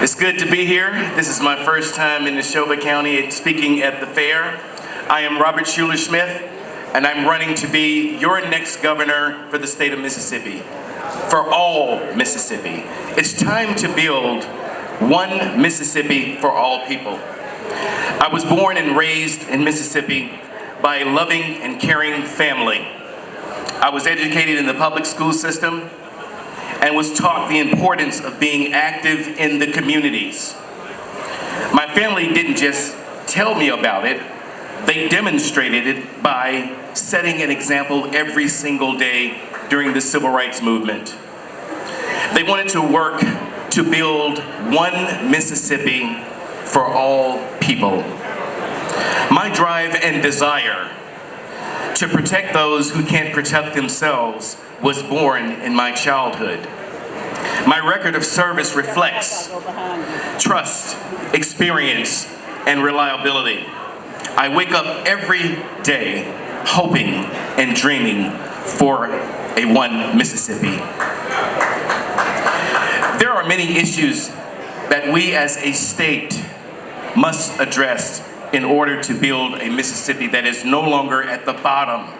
It's good to be here. This is my first time in Neshoba County speaking at the fair. I am Robert Shuler Smith, and I'm running to be your next governor for the state of Mississippi, for all Mississippi. It's time to build one Mississippi for all people. I was born and raised in Mississippi by a loving and caring family. I was educated in the public school system and was taught the importance of being active in the communities. My family didn't just tell me about it, they demonstrated it by setting an example every single day during the civil rights movement. They wanted to work to build one Mississippi for all people. My drive and desire to protect those who can't protect themselves was born in my childhood. My record of service reflects trust, experience, and reliability. I wake up every day hoping and dreaming for a one Mississippi. There are many issues that we as a state must address in order to build a Mississippi that is no longer at the bottom.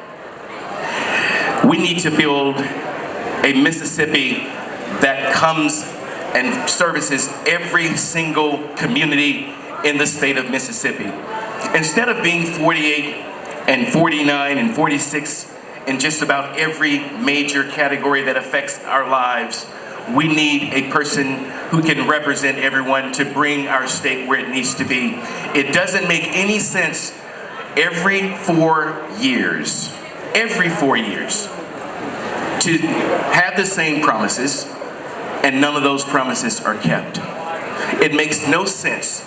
We need to build a Mississippi that comes and services every single community in the state of Mississippi. Instead of being 48 and 49 and 46 in just about every major category that affects our lives, we need a person who can represent everyone to bring our state where it needs to be. It doesn't make any sense every 4 years to have the same promises and none of those promises are kept. It makes no sense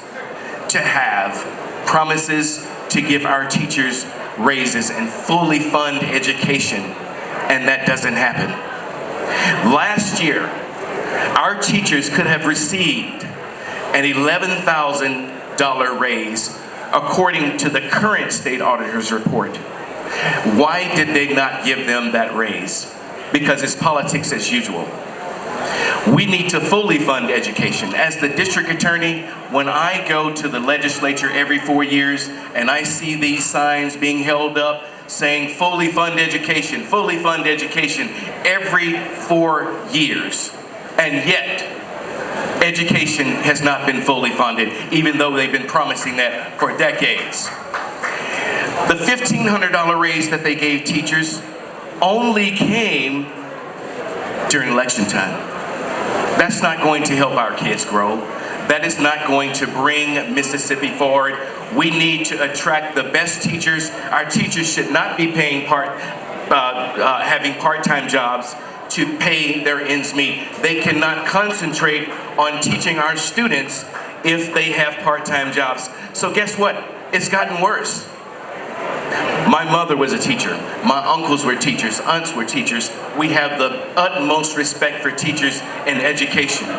to have promises to give our teachers raises and fully fund education, and that doesn't happen. Last year, our teachers could have received an $11,000 raise according to the current state auditor's report. Why did they not give them that raise? Because it's politics as usual. We need to fully fund education. As the district attorney, when I go to the legislature every 4 years and I see these signs being held up saying fully fund education every 4 years, and yet education has not been fully funded, even though they've been promising that for decades. The $1,500 raise that they gave teachers only came during election time. That's not going to help our kids grow. That is not going to bring Mississippi forward. We need to attract the best teachers. Our teachers should not be paying having part-time jobs to pay their ends meet. They cannot concentrate on teaching our students if they have part-time jobs. So guess what? It's gotten worse. My mother was a teacher. My uncles were teachers. Aunts were teachers. We have the utmost respect for teachers and education.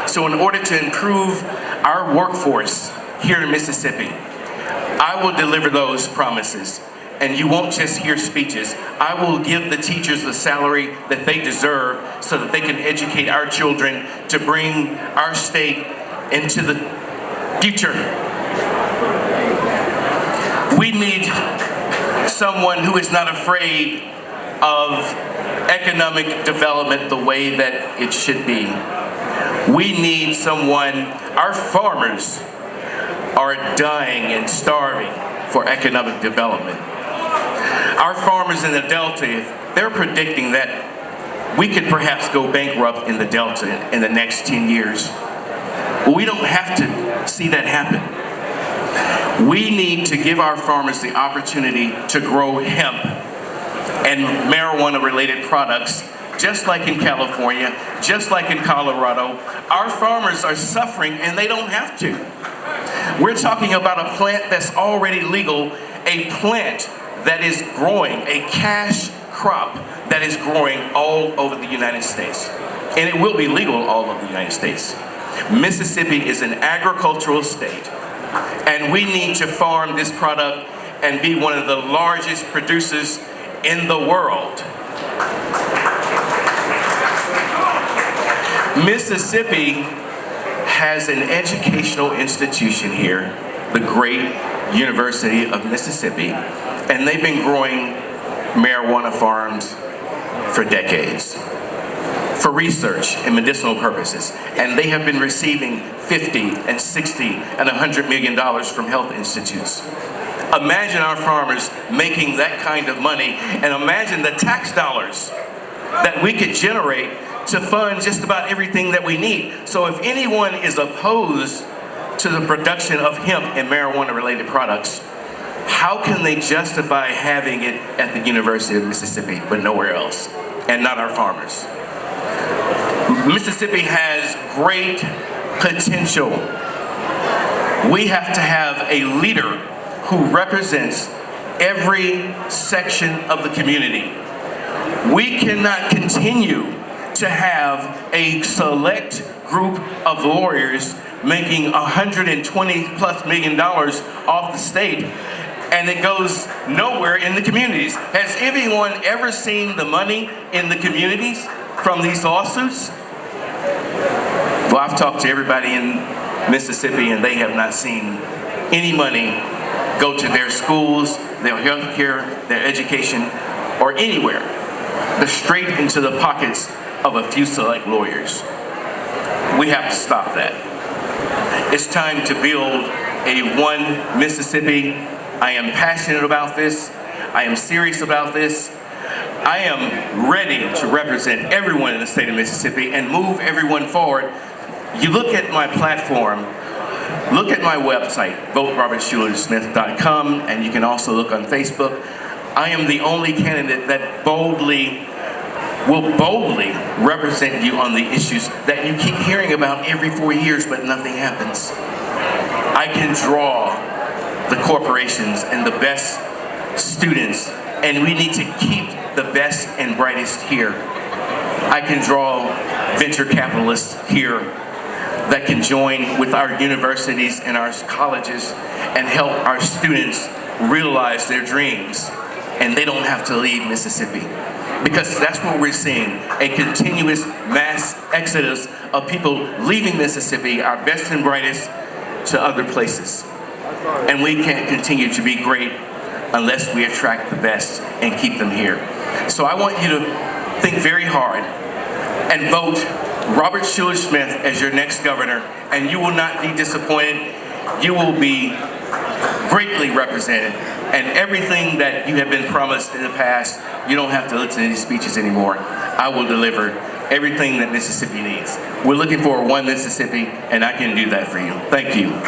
So in order to improve our workforce here in Mississippi, I will deliver those promises. And you won't just hear speeches. I will give the teachers the salary that they deserve so that they can educate our children to bring our state into the future. We need someone who is not afraid of economic development the way that it should be. We need someone, our farmers are dying and starving for economic development. Our farmers in the Delta, they're predicting that we could perhaps go bankrupt in the Delta in the next 10 years. But we don't have to see that happen. We need to give our farmers the opportunity to grow hemp and marijuana-related products, just like in California, just like in Colorado. Our farmers are suffering and they don't have to. We're talking about a plant that's already legal, a plant that is growing, a cash crop that is growing all over the United States. And it will be legal all over the United States. Mississippi is an agricultural state, and we need to farm this product and be one of the largest producers in the world. Mississippi has an educational institution here, the great University of Mississippi, and they've been growing marijuana farms for decades for research and medicinal purposes, and they have been receiving $50 and $60 and $100 million from health institutes. Imagine our farmers making that kind of money, and imagine the tax dollars that we could generate to fund just about everything that we need. So if anyone is opposed to the production of hemp and marijuana-related products, how can they justify having it at the University of Mississippi, but nowhere else, and not our farmers? Mississippi has great potential. We have to have a leader who represents every section of the community. We cannot continue to have a select group of lawyers making $120+ million off the state, and it goes nowhere in the communities. Has anyone ever seen the money in the communities from these lawsuits? Well, I've talked to everybody in Mississippi, and they have not seen any money go to their schools, their health care, their education, or anywhere. They're straight into the pockets of a few select lawyers. We have to stop that. It's time to build a one Mississippi. I am passionate about this. I am serious about this. I am ready to represent everyone in the state of Mississippi and move everyone forward. You look at my platform, look at my website, voterobertshulersmith.com, and you can also look on Facebook. I am the only candidate that will boldly represent you on the issues that you keep hearing about every 4 years, but nothing happens. I can draw the corporations and the best students, and we need to keep the best and brightest here. I can draw venture capitalists here that can join with our universities and our colleges and help our students realize their dreams, and they don't have to leave Mississippi. Because that's what we're seeing, a continuous mass exodus of people leaving Mississippi, our best and brightest, to other places. And we can't continue to be great unless we attract the best and keep them here. So I want you to think very hard and vote Robert Shuler Smith as your next governor, and you will not be disappointed. You will be greatly represented, and everything that you have been promised in the past, you don't have to listen to these speeches anymore. I will deliver everything that Mississippi needs. We're looking for one Mississippi, and I can do that for you. Thank you.